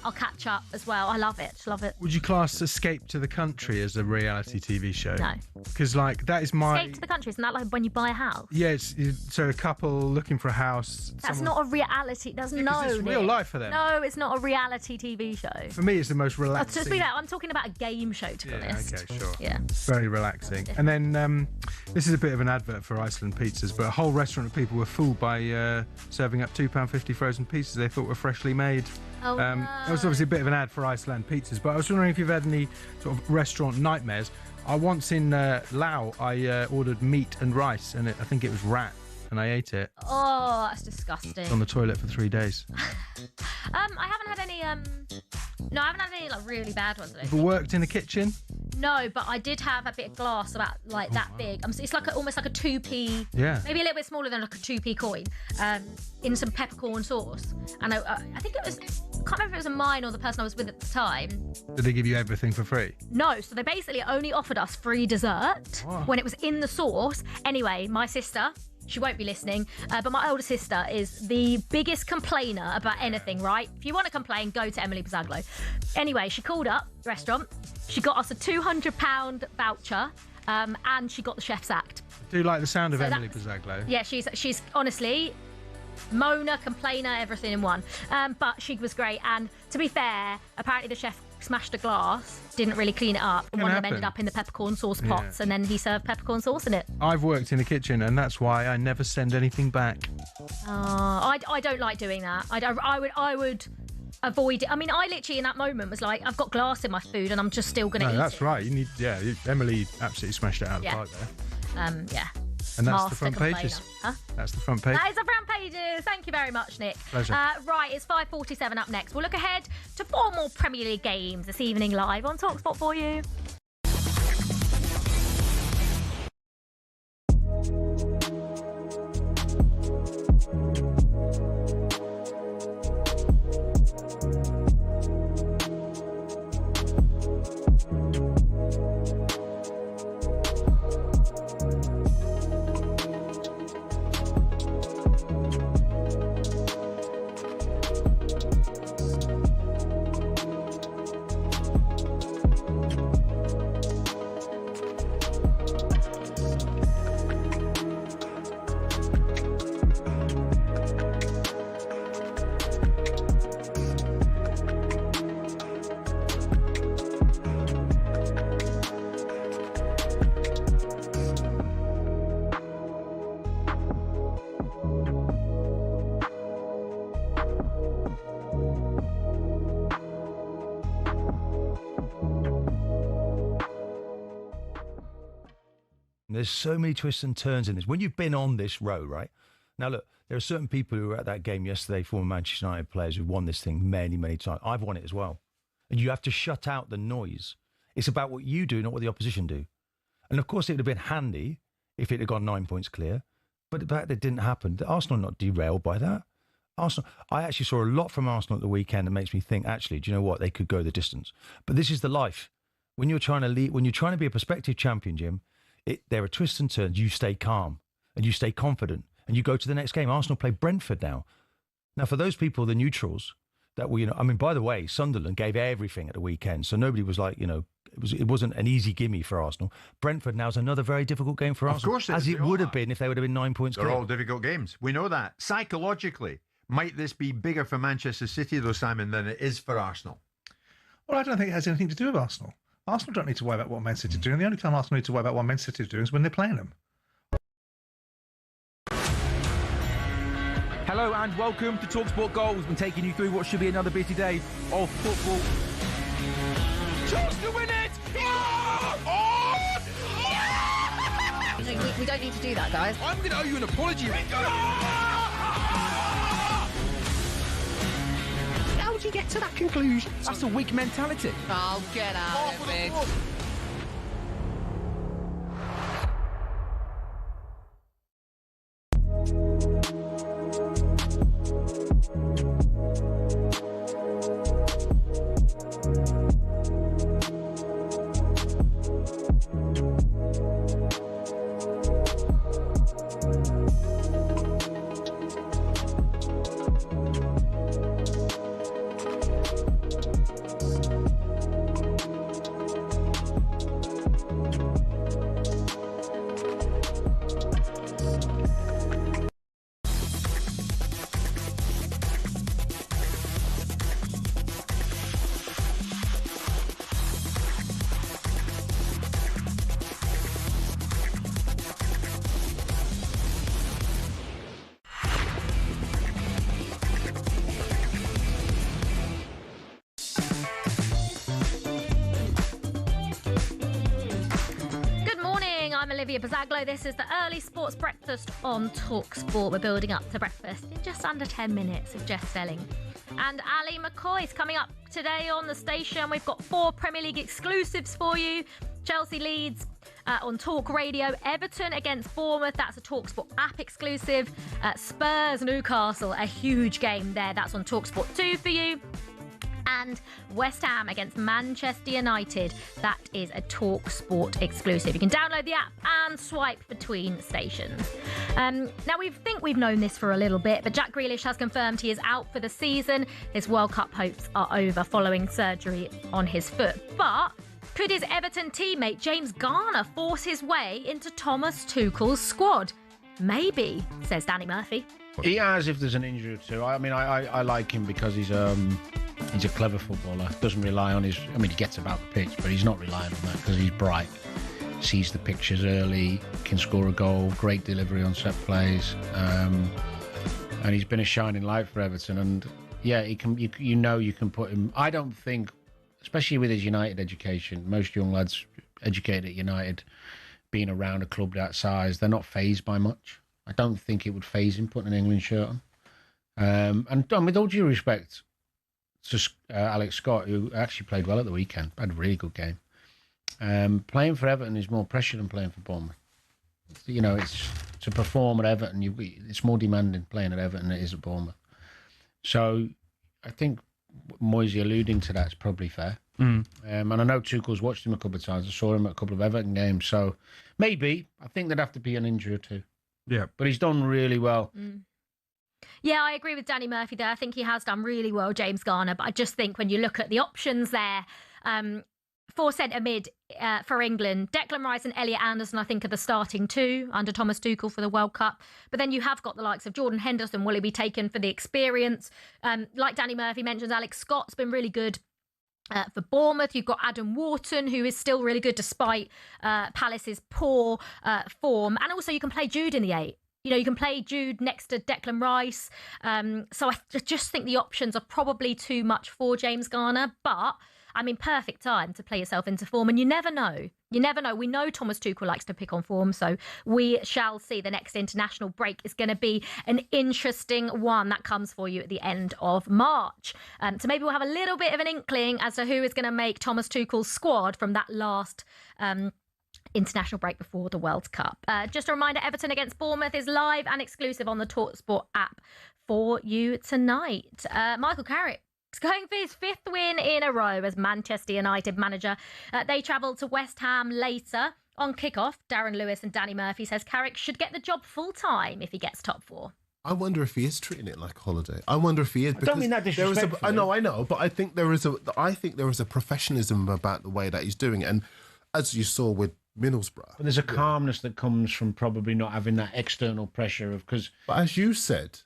I'll catch up as well. I love it. Love it. Would you class Escape to the Country as a reality TV show? No. Because, like, that is my... Escape to the Country, isn't that like when you buy a house? Yeah, so a couple looking for a house. That's not a reality. That's no. It's real life for them. No, it's not a reality TV show. For me, it's the most relaxing. To be fair, I'm talking about a game show, to be honest. Okay, sure. Yeah. Very relaxing. And then, this is a bit of an advert for Iceland pizzas, but a whole restaurant of people were fooled by serving up £2.50 frozen pizzas they thought were freshly made. Oh, no. That was obviously a bit of an ad for Iceland pizzas, but I was wondering if you've had any sort of restaurant nightmares. I once in Laos, I ordered meat and rice, and I think it was rat, and I ate it. Oh, that's disgusting. On the toilet for 3 days. I haven't had any. No, I haven't had any like really bad ones. Have you worked in a kitchen? No, but I did have a bit of glass about like that big. It's like almost like a 2p. Yeah. Maybe a little bit smaller than like a 2p coin. In some peppercorn sauce, and I think it was. I can't remember if it was a mine or the person I was with at the time. Did they give you everything for free? No, so they basically only offered us free dessert when it was in the sauce. Anyway, my sister, she won't be listening, but my older sister is the biggest complainer about anything, right? If you want to complain, go to Emily Buzaglo. Anyway, she called up the restaurant. She got us a £200 voucher, and she got the chef sacked. I do like the sound of Emily Buzaglo. Yeah, she's honestly... moaner, complainer, everything in one. But she was great. And to be fair, apparently the chef smashed a glass, didn't really clean it up, and one of them ended up in the peppercorn sauce pots, and then he served peppercorn sauce in it. I've worked in a kitchen, and that's why I never send anything back. I don't like doing that. I would avoid it. I mean, I literally in that moment was like, I've got glass in my food, and I'm just still going to eat that's it. right. You need, Emily absolutely smashed it out of the park there. Yeah. And that's Master the front complainer. pages. Huh? That's the front page. That is the front pages. Thank you very much, Nick. Pleasure. Right, it's 5:47 up next. We'll look ahead to 4 more Premier League games this evening live on TalkSport for you. There's so many twists and turns in this. When you've been on this road, right? Now, look, there are certain people who were at that game yesterday, former Manchester United players who've won this thing many, many times. I've won it as well. And you have to shut out the noise. It's about what you do, not what the opposition do. And, of course, it would have been handy if it had gone 9 points clear. But the fact that it didn't happen, Arsenal are not derailed by that. I actually saw a lot from Arsenal at the weekend that makes me think, actually, do you know what? They could go the distance. But this is the life. When you're trying to lead, when you're trying to be a prospective champion, Jim, there are twists and turns. You stay calm and you stay confident and you go to the next game. Arsenal play Brentford now. Now, for those people, the neutrals that were, I mean, by the way, Sunderland gave everything at the weekend. So nobody was like, it wasn't an easy gimme for Arsenal. Brentford now is another very difficult game for Arsenal. Of course, as it would have been if they would have been 9 points clear. They're all difficult games. We know that. Psychologically, might this be bigger for Manchester City, though, Simon, than it is for Arsenal? Well, I don't think it has anything to do with Arsenal. Arsenal don't need to worry about what Man City are doing. The only time Arsenal need to worry about what Man City is doing is when they're playing them. Hello and welcome to TalkSport Goals. We're taking you through what should be another busy day of football. Chance to win it! We don't need to do that, guys. I'm going to owe you an apology. How did you get to that conclusion? That's a weak mentality. Oh, get out of it. I'm Olivia Buzaglo. This is the Early Sports Breakfast on TalkSport. We're building up to breakfast in just under 10 minutes of Jeff Stelling and Ali McCoy's coming up today on the station. We've got 4 Premier League exclusives for you. Chelsea Leeds on Talk Radio. Everton against Bournemouth. That's a TalkSport app exclusive. Spurs Newcastle, a huge game there. That's on TalkSport 2 for you. And West Ham against Manchester United. That is a TalkSport exclusive. You can download the app and swipe between stations. Now, we think we've known this for a little bit, but Jack Grealish has confirmed he is out for the season. His World Cup hopes are over following surgery on his foot. But could his Everton teammate James Garner force his way into Thomas Tuchel's squad? Maybe, says Danny Murphy. He has, if there's an injury or two. I mean, I like him because he's a clever footballer. Doesn't rely on his... I mean, he gets about the pitch, but he's not relying on that because he's bright. Sees the pictures early, can score a goal, great delivery on set plays. And he's been a shining light for Everton. And, yeah, he can. You can put him... I don't think, especially with his United education, most young lads educated at United, being around a club that size, they're not fazed by much. I don't think it would faze him putting an England shirt on. And with all due respect to Alex Scott, who actually played well at the weekend, had a really good game. Playing for Everton is more pressure than playing for Bournemouth. You know, it's to perform at Everton. It's more demanding playing at Everton than it is at Bournemouth. So I think Moisey alluding to that's probably fair. And I know Tuchel's watched him a couple of times. I saw him at a couple of Everton games. So maybe, I think there'd have to be an injury or two. Yeah. But he's done really well. Yeah, I agree with Danny Murphy there. I think he has done really well, James Garner. But I just think when you look at the options there, for centre mid for England, Declan Rice and Elliot Anderson, I think, are the starting 2 under Thomas Tuchel for the World Cup. But then you have got the likes of Jordan Henderson. Will he be taken for the experience? Like Danny Murphy mentions, Alex Scott's been really good. For Bournemouth, you've got Adam Wharton, who is still really good despite Palace's poor form. And also you can play Jude in the 8. You know, you can play Jude next to Declan Rice. So I just think the options are probably too much for James Garner. But, I mean, perfect time to play yourself into form. And you never know. You never know. We know Thomas Tuchel likes to pick on form. So we shall see. The next international break is going to be an interesting one. That comes for you at the end of March. So maybe we'll have a little bit of an inkling as to who is going to make Thomas Tuchel's squad from that last international break before the World Cup. Just a reminder, Everton against Bournemouth is live and exclusive on the TalkSport app for you tonight. Michael Carrick is going for his 5th win in a row as Manchester United manager. They travel to West Ham later. On kickoff, Darren Lewis and Danny Murphy says Carrick should get the job full-time if he gets top 4. I wonder if he is treating it like a holiday. I wonder if he is. I don't mean that disrespectfully. I know, but I think there is a professionalism about the way that he's doing it. And as you saw with Middlesbrough. But there's a calmness that comes from probably not having that external pressure of... But as you said,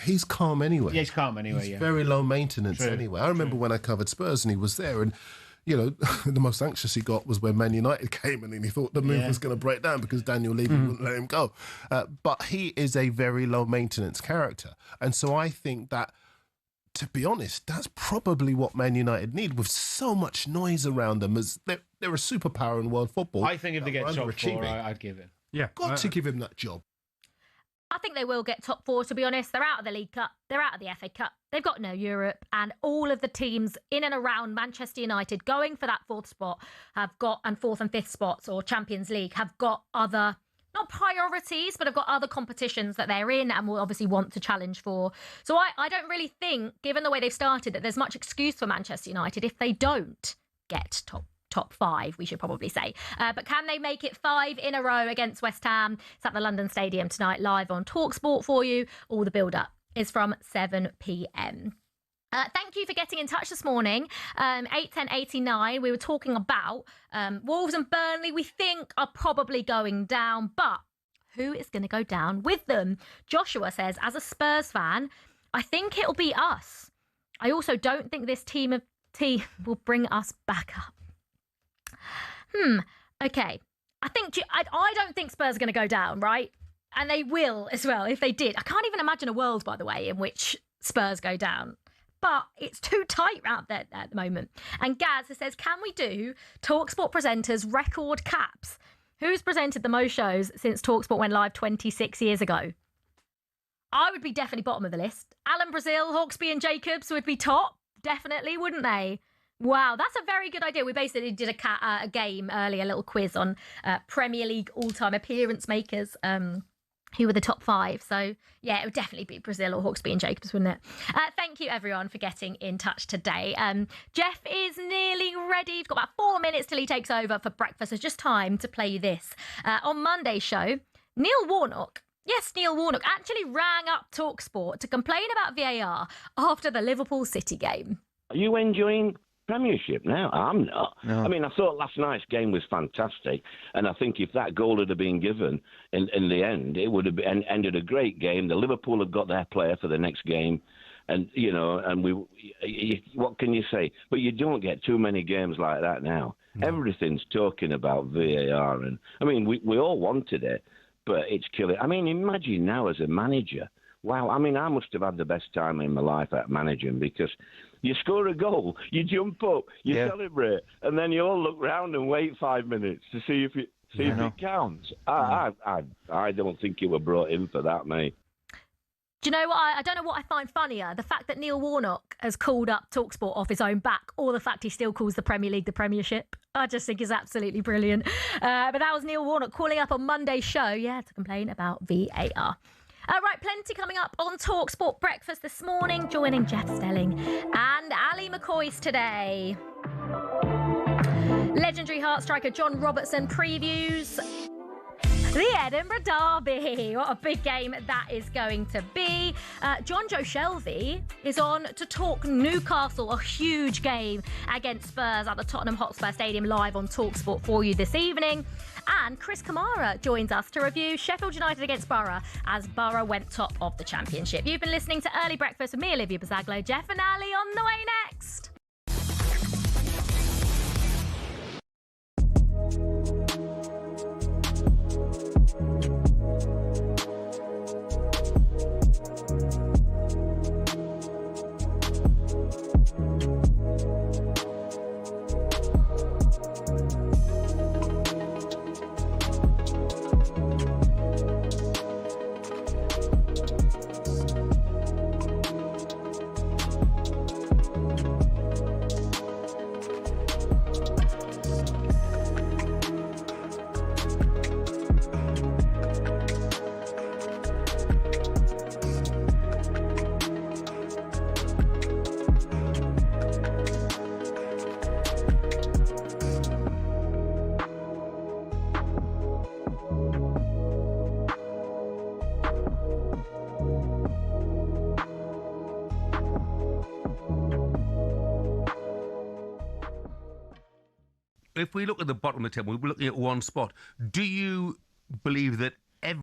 he's calm anyway. Yeah, he's calm anyway, He's yeah. very low maintenance anyway. I remember when I covered Spurs and he was there and, you know, the most anxious he got was when Man United came and he thought the move was going to break down because Daniel Levy wouldn't let him go. But he is a very low maintenance character. And so I think that, to be honest, that's probably what Man United need with so much noise around them. As they're a superpower in world football. I think if they get top 4, I'd give it. Yeah, got to give him that job. I think they will get top 4, to be honest. They're out of the League Cup. They're out of the FA Cup. They've got no Europe. And all of the teams in and around Manchester United going for that 4th spot have got, and 4th and 5th spots or Champions League, have got other... not priorities, but have got other competitions that they're in and will obviously want to challenge for. So I don't really think, given the way they've started, that there's much excuse for Manchester United if they don't get top 5, we should probably say. But can they make it 5 in a row against West Ham? It's at the London Stadium tonight, live on TalkSport for you. All the build-up is from 7 p.m. Thank you for getting in touch this morning. 81089, we were talking about Wolves and Burnley, we think are probably going down, but who is going to go down with them? Joshua says, as a Spurs fan, I think it'll be us. I also don't think this team will bring us back up. Okay. I don't think Spurs are going to go down, right? And they will as well if they did. I can't even imagine a world, by the way, in which Spurs go down. But it's too tight out there at the moment. And Gaz says, can we do TalkSport presenters record caps Who's presented the most shows since TalkSport went live 26 years ago? I would be definitely bottom of the list. Alan Brazil, Hawksby and Jacobs would be top, definitely, wouldn't they? Wow, that's a very good idea. We basically did a game earlier, a little quiz on Premier League all-time appearance makers, who were the top 5. So, yeah, it would definitely be Brazil or Hawksby and Jacobs, wouldn't it? Thank you, everyone, for getting in touch today. Jeff is nearly ready. We've got about 4 minutes till he takes over for breakfast. It's just time to play you this. On Monday's show, Neil Warnock, yes, Neil Warnock, actually rang up TalkSport to complain about VAR after the Liverpool City game. Are you enjoying Premiership now? I'm not. No. I mean, I thought last night's game was fantastic, and I think if that goal had been given in the end, it would have been, ended a great game. The Liverpool have got their player for the next game, and what can you say? But you don't get too many games like that now. No. Everything's talking about VAR, and I mean, we all wanted it, but it's killing. I mean, imagine now as a manager. Wow, I mean, I must have had the best time in my life at managing, because you score a goal, you jump up, you celebrate, and then you all look round and wait 5 minutes to see if it counts. I don't think you were brought in for that, mate. Do you know what? I don't know what I find funnier, the fact that Neil Warnock has called up TalkSport off his own back, or the fact he still calls the Premier League the Premiership. I just think is absolutely brilliant. But that was Neil Warnock calling up on Monday's show, to complain about VAR. Right, plenty coming up on TalkSport Breakfast this morning, joining Jeff Stelling and Ali McCoy's today. Legendary Heart striker John Robertson previews the Edinburgh Derby. What a big game that is going to be. John Joe Shelby is on to talk Newcastle, a huge game against Spurs at the Tottenham Hotspur Stadium, live on TalkSport for you this evening. And Chris Kamara joins us to review Sheffield United against Borough as Borough went top of the Championship. You've been listening to Early Breakfast with me, Olivia Buzaglo. Jeff and Ali on the way next. If we look at the bottom of the table, we're looking at one spot. Do you believe that